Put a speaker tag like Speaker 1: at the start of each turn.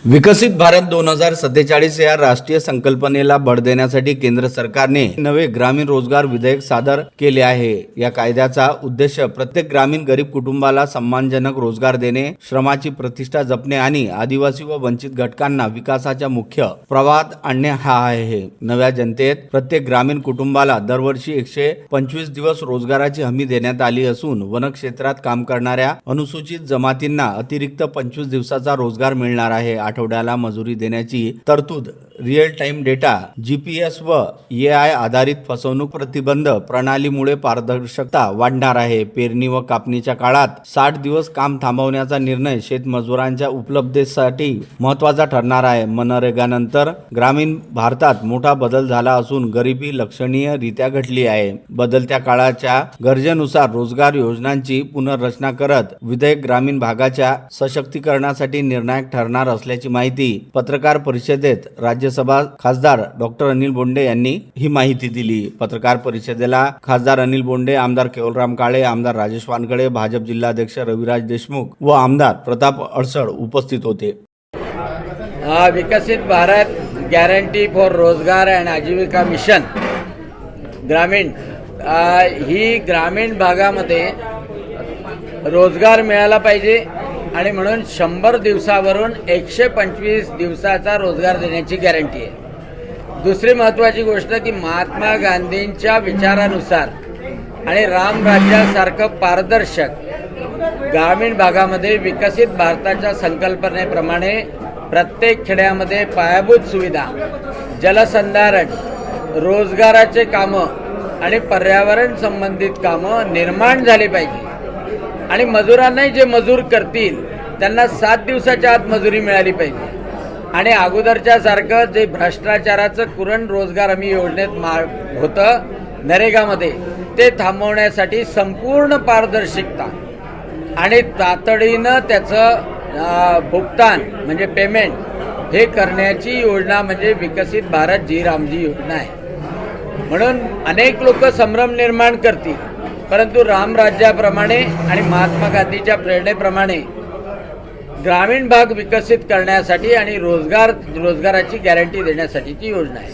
Speaker 1: विकसित भारत 2047 या राष्ट्रीय संकल्पनेला बळ देण्यासाठी केंद्र सरकारने नवे ग्रामीण रोजगार विधेयक सादर केले आहे। या कायद्याचा उद्देश प्रत्येक ग्रामीण गरीब कुटुंबाला सन्मानजनक रोजगार देणे, श्रमाची प्रतिष्ठा जपणे आणि आदिवासी व वंचित घटकांना विकासाच्या मुख्य प्रवाहात आणणे हा आहे। नव्या जनतेत प्रत्येक ग्रामीण कुटुंबाला दरवर्षी 125 दिवस रोजगाराची हमी देण्यात आली असून वनक्षेत्रात काम करणाऱ्या अनुसूचित जमातींना अतिरिक्त 25 दिवसाचा रोजगार मिळणार आहे। आठवड्याला मजुरी देण्याची तरतूद, रिअल टाइम डेटा, GPS व AI आधारित फसवणूक प्रतिबंध प्रणालीमुळे पारदर्शकता वाढणार आहे। पेरणी व कापणीच्या काळात 60 दिवस काम थांबवण्याचा निर्णय शेतमजुरांच्या उपलब्धतेसाठी महत्त्वाचा ठरणार आहे। मनरेगानंतर ग्रामीण भारतात मोठा बदल झाला असून गरिबी लक्षणीयरित्या घटली आहे। बदलत्या काळाच्या गरजेनुसार रोजगार योजनांची पुनर्रचना करत विधेयक ग्रामीण भागाच्या सशक्तीकरणासाठी निर्णायक ठरणार असल्याची माहिती पत्रकार परिषदेत राज्यसभा खासदार डॉक्टर अनिल बोंडे यांनी ही माहिती दिली। पत्रकार परिषदेला खासदार अनिल बोंडे, आमदार केवलराम काळे, आमदार राजेश वानखडे, भाजप जिल्हाध्यक्ष रविराज देशमुख व आमदार प्रताप अडसड उपस्थित होते।
Speaker 2: विकसित भारत गॅरंटी फॉर रोजगार अँड आजीविका मिशन ग्रामीण ही ग्रामीण भागामध्ये रोजगार मिळाला पाहिजे आणि म्हणून 100 दिवसावरून 125 दिवसाचा रोजगार देण्याची गॅरंटी आहे। दुसरी महत्त्वाची गोष्ट ती महात्मा गांधींच्या विचारानुसार आणि रामराज्यासारखं पारदर्शक ग्रामीण भागामध्ये विकसित भारताच्या संकल्पनेप्रमाणे प्रत्येक खेड्यामध्ये पायाभूत सुविधा, जलसंधारण, रोजगाराचे कामं आणि पर्यावरण संबंधित कामं निर्माण झाली पाहिजे आणि मजुरांनाही जे मजूर करतील त्यांना 7 दिवसाच्या आत मजुरी मिळाली पाहिजे आणि अगोदरच्या सारखं जे भ्रष्टाचाराचं कुरण रोजगार हमी योजनेत होतं नरेगामध्ये ते थांबवण्यासाठी संपूर्ण पारदर्शकता आणि तातडीनं त्याचं भुगतान म्हणजे पेमेंट हे करण्याची योजना म्हणजे विकसित भारत जी रामजी योजना आहे। म्हणून अनेक लोक संभ्रम निर्माण करतील, परंतु रामराज्याप्रमाणे आणि महात्मा गांधीच्या प्रेरणेप्रमाणे ग्रामीण भाग विकसित करण्यासाठी आणि रोजगाराची गॅरंटी देण्यासाठीची योजना आहे।